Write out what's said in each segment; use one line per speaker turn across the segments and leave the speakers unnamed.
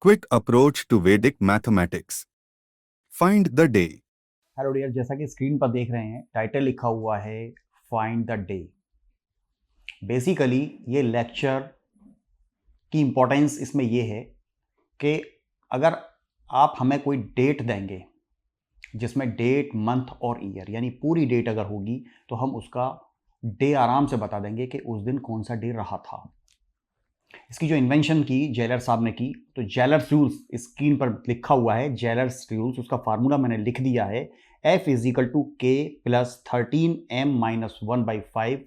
quick approach to Vedic mathematics. Find the day.
Hello dear, जैसा कि screen पर देख रहे हैं टाइटल लिखा हुआ है फाइंड द डे। बेसिकली ये लेक्चर की इंपॉर्टेंस इसमें ये है कि अगर आप हमें कोई डेट देंगे जिसमें डेट, मंथ और ईयर यानी पूरी डेट अगर होगी तो हम उसका डे आराम से बता देंगे कि उस दिन कौन सा डे रहा था। इसकी जो इन्वेंशन की जेलर साहब ने की, तो जेलर्स रूल्स स्क्रीन पर लिखा हुआ है, जेलर्स रूल्स, उसका फार्मूला मैंने लिख दिया है। F इज इक्वल टू के plus 13m-1/5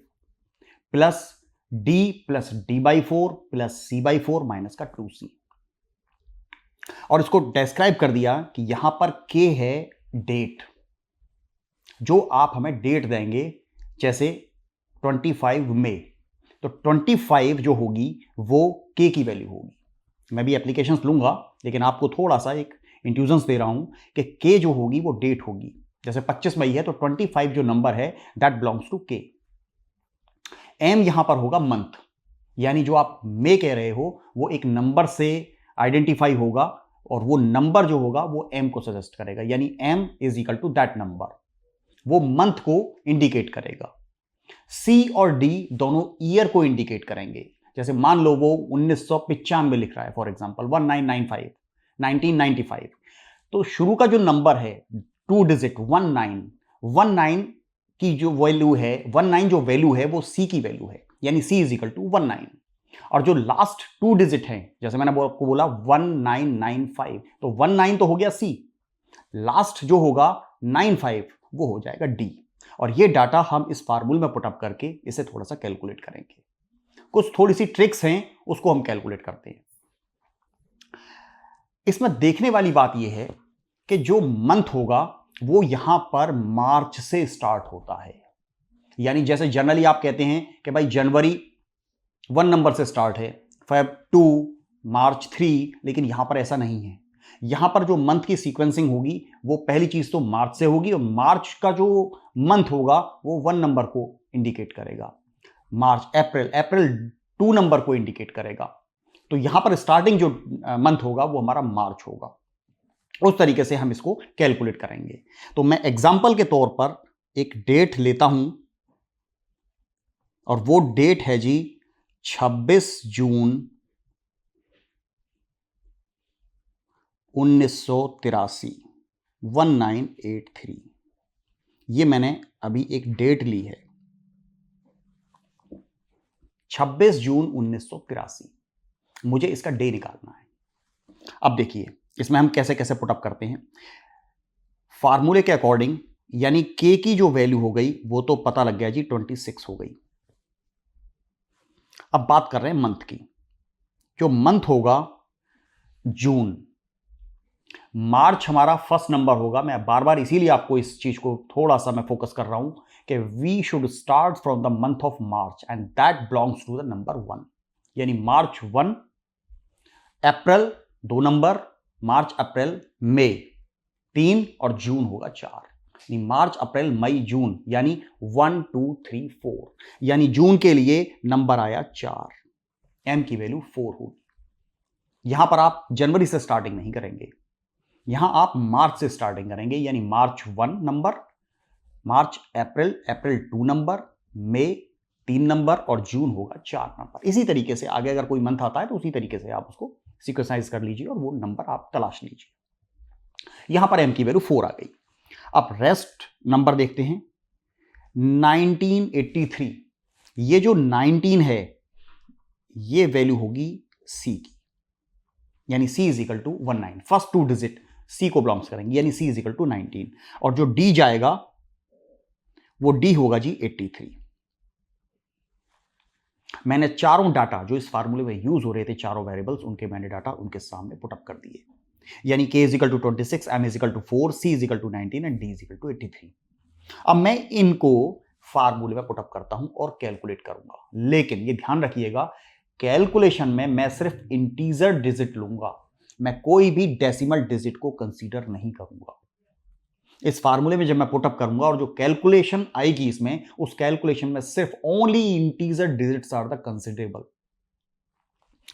plus d+d/4 plus c/4 minus का 2c। और इसको डिस्क्राइब कर दिया कि यहां पर k है डेट, जो आप हमें डेट देंगे जैसे 25 मई, तो 25 जो होगी वो k की वैल्यू होगी। मैं भी एप्लीकेशंस लूंगा लेकिन आपको थोड़ा सा एक इंट्यूजन्स दे रहा हूं कि k जो होगी वो डेट होगी। जैसे 25 मई है तो 25 जो नंबर है that belongs to k। m यहां पर होगा मंथ, यानी जो आप मे कह रहे हो वो एक नंबर से आइडेंटिफाई होगा और वो नंबर जो होगा वो m को सजेस्ट करेगा, यानी m is equal to that number, वो मंथ को इंडिकेट करेगा। C और D दोनों ईयर को इंडिकेट करेंगे। जैसे मान लो वो 1995 लिख रहा है, फॉर एग्जांपल 1995, 1995, तो शुरू का जो नंबर है 2 डिजिट 19 की जो वैल्यू है, 19 जो वैल्यू है वो C की वैल्यू है, यानी C इज इक्वल टू 19। और जो लास्ट 2 डिजिट हैं, जैसे मैंने आपको बोला 1995, तो 19 तो हो गया C, लास्ट जो होगा 95 वो हो जाएगा D। और ये डाटा हम इस फार्मूले में पुटअप करके इसे थोड़ा सा कैलकुलेट करेंगे। कुछ थोड़ी सी ट्रिक्स हैं, उसको हम कैलकुलेट करते हैं। इसमें देखने वाली बात यह है कि जो मंथ होगा वो यहां पर मार्च से स्टार्ट होता है, यानी जैसे जनरली आप कहते हैं कि भाई जनवरी 1 नंबर से स्टार्ट है, फेब 2, मार्च 3, लेकिन यहां पर ऐसा नहीं है। यहां पर जो मंथ की सीक्वेंसिंग होगी वो पहली चीज तो मार्च से होगी, और मार्च का जो मंथ होगा वो 1 नंबर को इंडिकेट करेगा। मार्च, अप्रैल 2 नंबर को इंडिकेट करेगा। तो यहां पर स्टार्टिंग जो मंथ होगा वो हमारा मार्च होगा। उस तरीके से हम इसको कैलकुलेट करेंगे। तो मैं एग्जांपल के तौर पर एक डेट लेता हूं, और वो डेट है जी 26 जून 1983, 1983। ये मैंने अभी एक डेट ली है 26 जून 1983, मुझे इसका डे निकालना है। अब देखिए इसमें हम कैसे कैसे पुटअप करते हैं फार्मूले के अकॉर्डिंग, यानी k की जो वैल्यू हो गई वो तो पता लग गया जी 26 हो गई। अब बात कर रहे हैं मंथ की। जो मंथ होगा जून, मार्च हमारा फर्स्ट नंबर होगा। मैं बार बार इसीलिए आपको इस चीज को थोड़ा सा मैं फोकस कर रहा हूं कि we should start from the month of March and that belongs to the number 1, यानी मार्च 1, अप्रैल 2 नंबर, मार्च अप्रैल मई 3, और जून होगा 4, यानी मार्च अप्रैल मई जून, यानी 1 2 3 4, यानी जून के लिए नंबर आया 4, m की वैल्यू 4 होगी। यहां पर आप जनवरी से स्टार्टिंग नहीं करेंगे, यहां आप मार्च से स्टार्टिंग करेंगे, यानी मार्च 1 नंबर, मार्च अप्रैल 2 नंबर, मई 3 नंबर, और जून होगा 4 नंबर। इसी तरीके से आगे अगर कोई मंथ आता है तो उसी तरीके से आप उसको सीक्वेंसाइज कर लीजिए और वो नंबर आप तलाश लीजिए। यहां पर m की वैल्यू 4 आ गई। अब रेस्ट नंबर देखते हैं। 1983, ये जो 19 है ये वैल्यू होगी c की, यानी c is equal to 19, first 2 digit c को बिलोंग्स करेंगे, यानी c इज इक्वल टू 19। और जो d जाएगा वो d होगा जी 83। मैंने चारों डाटा जो इस फार्मूले में यूज हो रहे थे, चारों वेरिएबल्स, उनके मैंने डाटा उनके सामने पुटअप कर दिए, यानी k is equal to 26, m is equal to 4, c is equal to 19 and d is equal to 83। अब मैं इनको फार्मूले में पुटअप करता हूं और कैलकुलेट करूंगा, लेकिन ये ध्यान रखिएगा कैलकुलेशन में मैं सिर्फ इंटीजर डिजिट लूंगा, मैं कोई भी डेसिमल डिजिट को कंसीडर नहीं करूंगा। इस फार्मूले में जब मैं पुटअप करूंगा और जो कैलकुलेशन आएगी इसमें, उस कैलकुलेशन में सिर्फ only integer digits are the considerable.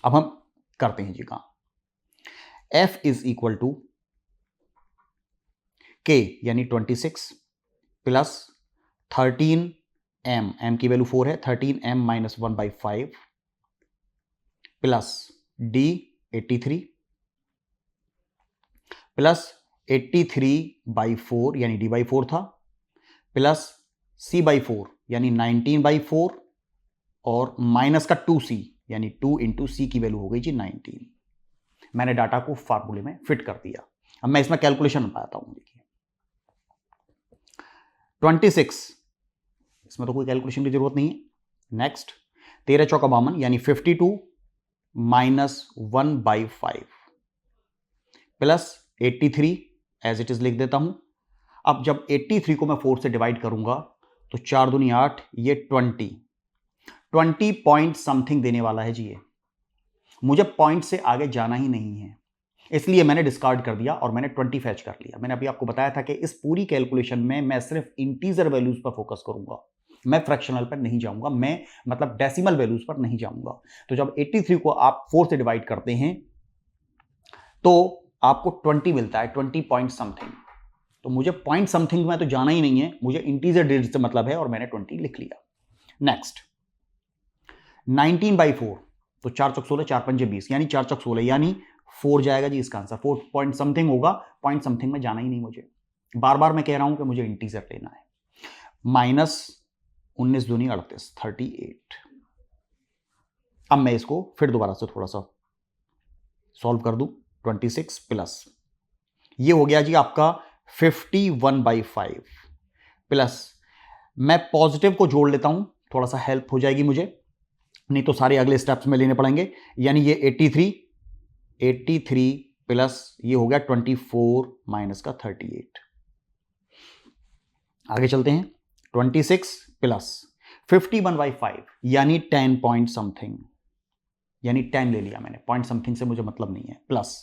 अब हम करते हैं जी काम। f is equal to k यानी 26 प्लस 13m, m की वैल्यू 4 है, 13m minus 1/5 plus d 83 plus 83/4 यानी d/4 था, प्लस c/4 यानी 19/4 और माइनस का 2c यानी 2 इंटू सी की वैल्यू हो गई जी 19। मैंने डाटा को फार्मूले में फिट कर दिया। अब मैं इसमें कैलकुलेशन बताता हूं। देखिए 26, इसमें तो कोई कैलकुलेशन की जरूरत नहीं है। नेक्स्ट 13 चौका 52 यानी 52 minus 1/5 plus 83 as it is लिख देता हूं। अब जब 83 को मैं 4 से डिवाइड करूंगा तो 4 दूनी 8, ये 20 पॉइंट समथिंग देने वाला है जी। ये मुझे पॉइंट से आगे जाना ही नहीं है, इसलिए मैंने डिस्कार्ड कर दिया और मैंने 20 फैच कर लिया। मैंने अभी आपको बताया था कि इस पूरी कैलकुलेशन में मैं सिर्फ इंटीजर वैल्यूज पर फोकस करूंगा, मैं फ्रैक्शनल पर नहीं जाऊंगा, मैं मतलब डेसिमल वैल्यूज पर नहीं जाऊंगा। तो जब 83 को आप 4 से डिवाइड करते हैं तो आपको 20 मिलता है, 20 पॉइंट समथिंग। तो मुझे पॉइंट समथिंग में तो जाना ही नहीं है, मुझे इंटीजर डिजिट से मतलब है और मैंने 20 लिख लिया। नेक्स्ट 19/4, तो 4 चौक 16, 4 पंजे 20 यानी 4 चौक 16 यानी 4 जाएगा जी इसका आंसर। 4 पॉइंट समथिंग होगा, पॉइंट समथिंग में जाना ही नहीं मुझे। बार बार मैं कह रहा हूं कि मुझे इंटीजर लेना है। माइनस 19 दूनी 38, 38। अब मैं इसको फिर दोबारा से थोड़ा सा सॉल्व कर दूं। 26 प्लस ये हो गया जी आपका 51/5 प्लस मैं पॉजिटिव को जोड़ लेता हूं, थोड़ा सा हेल्प हो जाएगी मुझे, नहीं तो सारे अगले स्टेप्स में लेने पड़ेंगे। यानी ये 83 प्लस ये हो गया 24 माइनस का 38। आगे चलते हैं। 26 प्लस 51/5 यानी 10 पॉइंट समथिंग, यानी 10 ले लिया मैंने, पॉइंट समथिंग से मुझे मतलब नहीं है। प्लस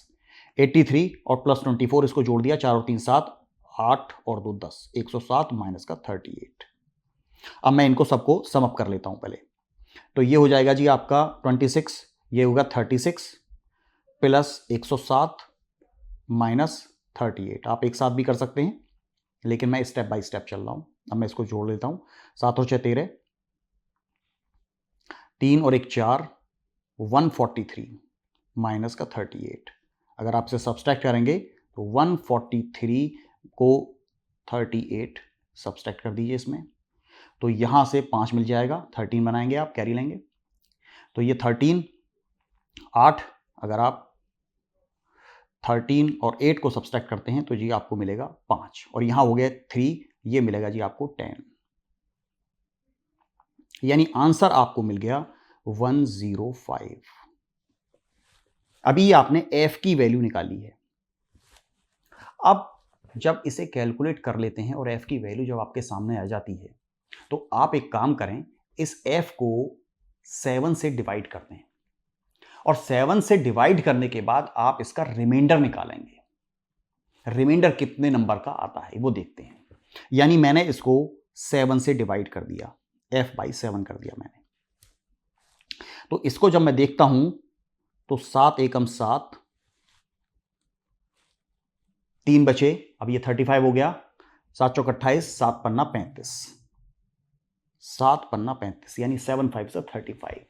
83 और प्लस 24 इसको जोड़ दिया, 4 और 3 7, 8 और 2 10, 107 माइनस का 38। अब मैं इनको सबको सम अप कर लेता हूं पहले। तो ये हो जाएगा जी आपका 26, ये होगा 36 प्लस 107 माइनस 38। आप एक साथ भी कर सकते हैं, लेकिन मैं स्टेप बाय स्टेप चल रहा हूं। अब मैं इसको जोड़ लेता हूं। 7 और 6 13, 3 और 1 4, 143 माइनस का 38। अगर आपसे सब्सट्रैक्ट करेंगे तो 143 को 38 सब्सट्रैक्ट कर दीजिए इसमें, तो यहां से 5 मिल जाएगा, 13 बनाएंगे, आप कैरी लेंगे। तो ये 13 8, अगर आप 13 और 8 को सब्सट्रैक्ट करते हैं तो जी आपको मिलेगा 5, और यहां हो गया 3, ये मिलेगा जी आपको 10। यानी आंसर आपको मिल गया 105। अभी आपने f की वैल्यू निकाली है। अब जब इसे कैलकुलेट कर लेते हैं और f की वैल्यू जब आपके सामने आ जाती है तो आप एक काम करें, इस f को 7 से डिवाइड कर दें और 7 से डिवाइड करने के बाद आप इसका रिमाइंडर निकालेंगे। रिमाइंडर कितने नंबर का आता है वो देखते हैं। यानी मैंने इसको 7 से डिवाइड कर दिया, f/7 कर दिया मैंने। तो इसको जब मैं देखता हूं तो 7 एकम 7, 3 बचे, अब ये 35 हो गया, 7 चौक 28, 7 पन्ना 35, 7 पन्ना 35 यानी 7 5 से 35।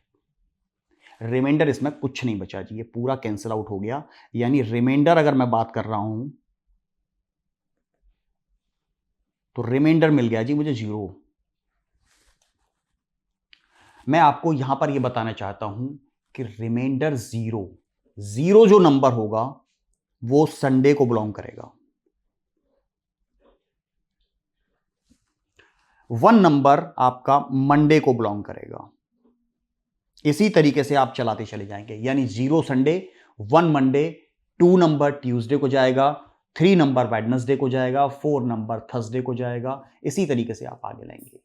रिमाइंडर इसमें कुछ नहीं बचा जी, ये पूरा कैंसिल आउट हो गया। यानी रिमाइंडर अगर मैं बात कर रहा हूं तो रिमाइंडर मिल गया जी मुझे 0। मैं आपको यहां पर यह बताना चाहता हूं कि रिमाइंडर 0 जो नंबर होगा वो संडे को बिलोंग करेगा। 1 नंबर आपका मंडे को बिलोंग करेगा। इसी तरीके से आप चलाते चले जाएंगे, यानी 0 संडे, 1 मंडे, 2 नंबर ट्यूसडे को जाएगा, 3 नंबर वेडनेसडे को जाएगा, 4 नंबर थर्सडे को जाएगा। इसी तरीके से आप आगे लेंगे।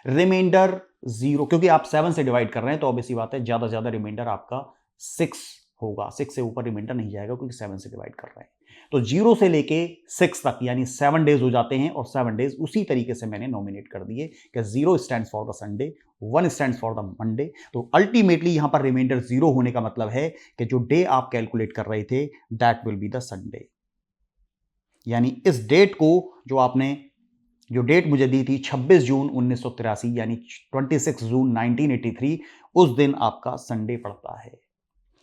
रिमाइंडर 0, क्योंकि आप 7 से डिवाइड कर रहे हैं तो ऑब्वियसली बात है ज्यादा से ज्यादा रिमाइंडर आपका 6 होगा, 6 से ऊपर रिमाइंडर नहीं जाएगा क्योंकि 7 से डिवाइड कर रहे हैं। तो 0 से लेके 6 तक यानी 7 डेज हो जाते हैं और 7 डेज उसी तरीके से मैंने नॉमिनेट कर दिए कि 0 stands for the Sunday, 1 stands for the Monday. तो अल्टीमेटली यहां पर रिमाइंडर 0 होने का मतलब है कि जो डे आप कैलकुलेट कर रहे थे that will be the Sunday. यानी इस डेट को जो डेट मुझे दी थी 26 जून 1983 यानी 26 जून 1983, उस दिन आपका संडे पड़ता है।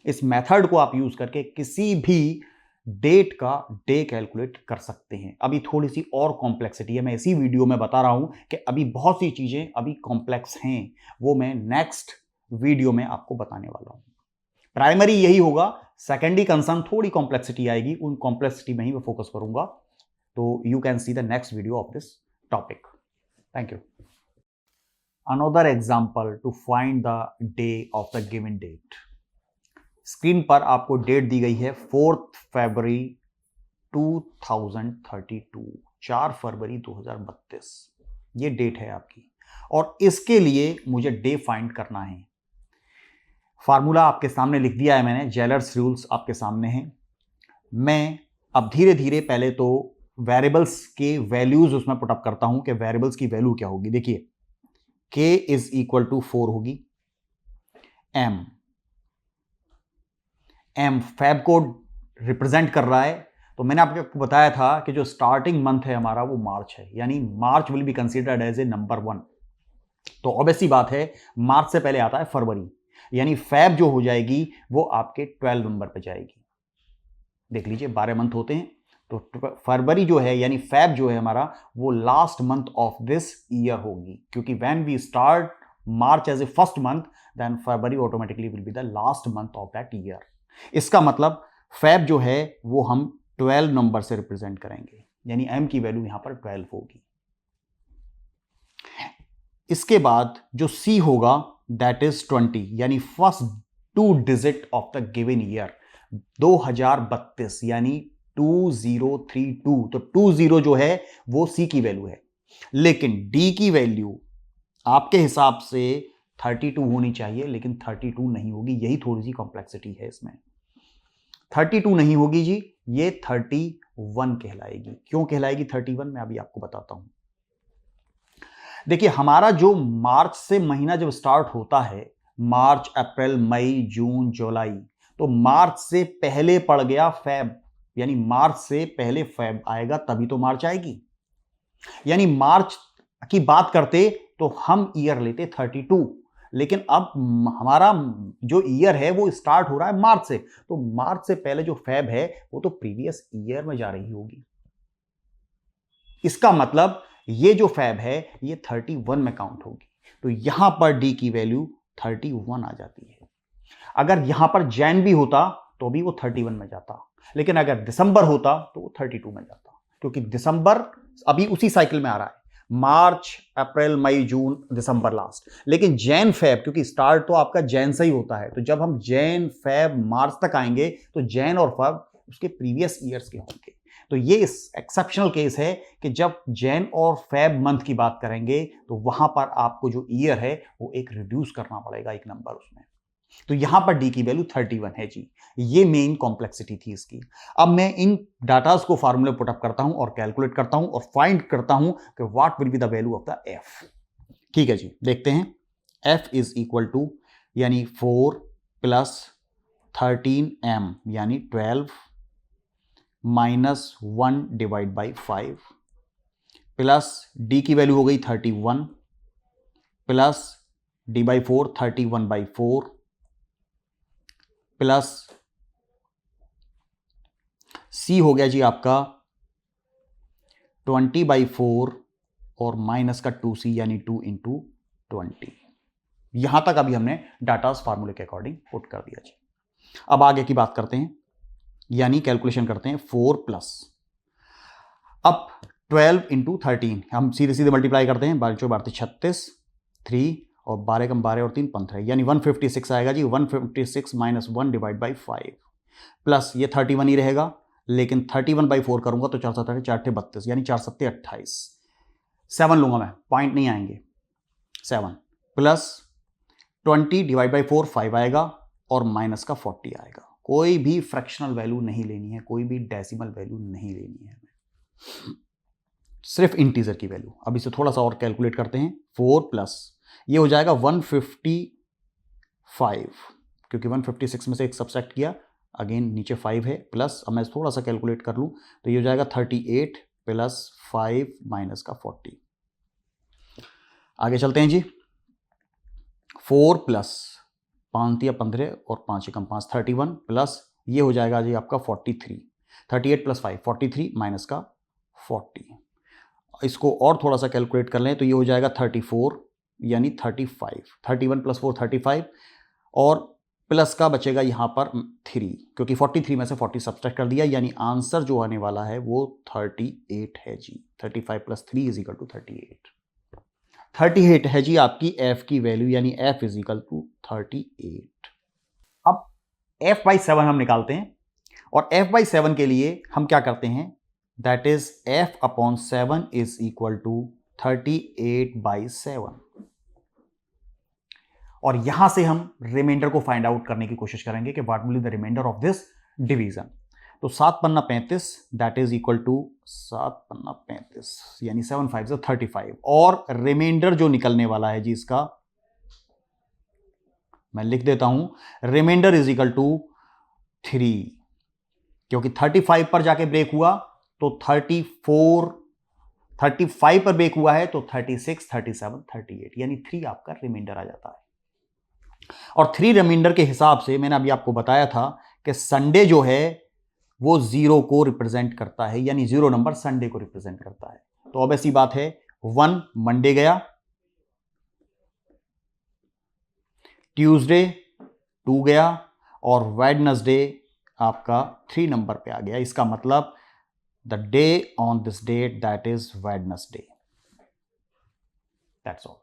इस मेथड को आप यूज करके किसी भी डेट का डे कैलकुलेट कर सकते हैं। अभी थोड़ी सी और कॉम्प्लेक्सिटी है, मैं इसी वीडियो में बता रहा हूं कि अभी बहुत सी चीजें अभी कॉम्प्लेक्स हैं, वो मैं नेक्स्ट वीडियो में आपको बताने वाला हूं। प्राइमरी यही होगा, सेकेंडरी कंसर्न थोड़ी कॉम्प्लेक्सिटी आएगी, उन कॉम्प्लेक्सिटी में ही मैं फोकस करूंगा। तो you can see the next video of this topic. Thank you. Another example to find the day of the given date. Screen पर आपको डेट दी गई है 4 फरवरी 2032, 4 फरवरी 2032, ये डेट है आपकी, और इसके लिए मुझे डे फाइंड करना है। फार्मूला आपके सामने लिख दिया है मैंने, ज़ेलर्स रूल्स आपके सामने हैं। मैं अब धीरे धीरे पहले तो वेरिएबल्स के वैल्यूज उसमें पुटअप करता हूं कि वेरिएबल्स की वैल्यू क्या होगी। देखिए k इज इक्वल टू 4 होगी, m फैब को रिप्रेजेंट कर रहा है। तो मैंने आपको बताया था कि जो स्टार्टिंग मंथ है हमारा वो मार्च है, यानी March will be considered as a number 1। तो ऑब्वियसली बात है मार्च से पहले आता है फरवरी, यानी फैब जो हो जाएगी वो आपके 12 नंबर पे जाएगी। देख लीजिए 12 मंथ होते हैं, तो फरवरी जो है यानी फैब जो है हमारा वो last month of this year होगी, क्योंकि when we start March as a first month then फरवरी automatically will be the last month of that year. इसका मतलब फैब जो है वो हम 12 नंबर से रिप्रेजेंट करेंगे, यानी m की वैल्यू यहां पर 12 होगी। इसके बाद जो c होगा दैट इज 20, यानी first 2 digit of the given year 2032 यानी 2032। तो 20 जो है वो सी की वैल्यू है, लेकिन डी की वैल्यू आपके हिसाब से 32 होनी चाहिए, लेकिन 32 नहीं होगी। यही थोड़ी सी कॉम्प्लेक्सिटी है इसमें, 32 नहीं होगी जी, ये 31 कहलाएगी। क्यों कहलाएगी 31, मैं अभी आपको बताता हूं। देखिए हमारा जो मार्च से महीना जब स्टार्ट होता है, मार्च अप्रैल मई जून जुलाई, तो मार्च से पहले पड़ गया फैब, यानी मार्च से पहले फैब आएगा तभी तो मार्च आएगी। यानी मार्च की बात करते तो हम ईयर लेते 32, लेकिन अब हमारा जो ईयर है वो स्टार्ट हो रहा है मार्च से, तो मार्च से पहले जो फैब है वो तो प्रीवियस ईयर में जा रही होगी। इसका मतलब ये जो फैब है ये 31 में काउंट होगी। तो यहां पर डी की वैल्यू 31 आ जाती है। अगर यहां पर जैन भी होता तो भी वो 31 में जाता, लेकिन अगर दिसंबर होता तो वो 32 में जाता, क्योंकि दिसंबर अभी उसी साइकिल में आ रहा है, मार्च अप्रैल मई जून दिसंबर लास्ट। लेकिन जैन फैब, क्योंकि स्टार्ट तो आपका जैन से ही होता है, तो जब हम जैन फैब मार्च तक आएंगे तो जैन और फैब उसके प्रीवियस ईयर्स के होंगे। तो ये एक्सेप्शनल केस है कि जब जैन और फैब मंथ की बात करेंगे तो वहां पर आपको जो ईयर है वो एक रिड्यूस करना पड़ेगा, एक नंबर उसमें। तो यहां पर डी की वैल्यू 31 है जी, ये मेन कॉम्प्लेक्सिटी थी इसकी। अब मैं इन डाटास को फार्मूले पुटअप करता हूं और कैलकुलेट करता हूं और फाइंड करता हूं कि what will be the value of the F. ठीक है जी, देखते हैं। एफ इज इक्वल टू यानी 4 प्लस 13m यानी 12 minus 1 divide by 5 plus D की वैल्यू हो गई 31 plus D by 4 31 by 4 plus C हो गया जी आपका 20/4 और माइनस का 2c यानी 2 इंटू 20। यहां तक अभी हमने डाटास फार्मूले के अकॉर्डिंग पुट कर दिया जी। अब आगे की बात करते हैं, यानी कैलकुलेशन करते हैं 4 प्लस अब 12 इंटू 13, हम सीधे सीधे मल्टीप्लाई करते हैं, 12 36 3 और 12 कम 12 और 3 15 यानी 156 आएगा जी। 156 माइनस 1 डिवाइड बाई 5 प्लस ये 31 ही रहेगा, लेकिन 31/4 करूंगा तो 4 7 4 32 यानी 4 7 28, 7 लूंगा मैं, पॉइंट नहीं आएंगे, 7 प्लस 20 डिवाइड बाई 4 5 आएगा और माइनस का 40 आएगा। कोई भी फ्रैक्शनल वैल्यू नहीं लेनी है, कोई भी डेसिमल वैल्यू नहीं लेनी है हमें, सिर्फ इंटीजर की वैल्यू। अब इसे थोड़ा सा और कैलकुलेट करते हैं। 4 प्लस ये हो जाएगा 155, क्योंकि 156 में से एक सब्सट्रैक्ट किया, अगेन नीचे 5 है, प्लस अब मैं थोड़ा सा कैलकुलेट कर लूँ तो ये हो जाएगा 38 प्लस 5 माइनस का 40। आगे चलते हैं जी। 4 प्लस 5 या 15 और 5 कम 5 31 प्लस ये हो जाएगा जी आपका 43। 38 प्लस 5 43 माइनस का 40। इसको और थोड़ा सा कैलकुलेट कर लें तो ये हो जाएगा 34 यानी 35। 31 प्लस 4 35 और प्लस का बचेगा यहाँ पर 3, क्योंकि 43 में से 40 सब्ट्रैक्ट कर दिया, यानी आंसर जो आने वाला है वो 38 है जी। 35 प्लस 3 इज इक्वल टू 38। 38 है जी आपकी f की वैल्यू, यानी f इज इक्वल टू 38। अब f बाई 7 हम निकालते हैं, और f बाई 7 के लिए हम क्या करते हैं, that is f upon 7 is equal to 38 by 7, और यहां से हम रिमाइंडर को फाइंड आउट करने की कोशिश करेंगे कि what will be the reminder of this division. तो 7 पन्ना 35 दैट इज इक्वल टू 7 पन्ना 35 यानी 7 5 35, और रिमाइंडर जो निकलने वाला है जी इसका मैं लिख देता हूं, रिमाइंडर इज इक्वल टू 3, क्योंकि 35 पर जाके ब्रेक हुआ तो 34, 35 पर ब्रेक हुआ है तो 36 37 38, यानी 3 आपका रिमाइंडर आ जाता है। और 3 रिमाइंडर के हिसाब से मैंने अभी आपको बताया था कि संडे जो है वो 0 को रिप्रेजेंट करता है, यानी 0 नंबर संडे को रिप्रेजेंट करता है। तो अब ऐसी बात है, 1 मंडे गया, ट्यूसडे 2 गया, और वेडनेसडे आपका 3 नंबर पे आ गया। इसका मतलब the day on this date that is Wednesday. That's all.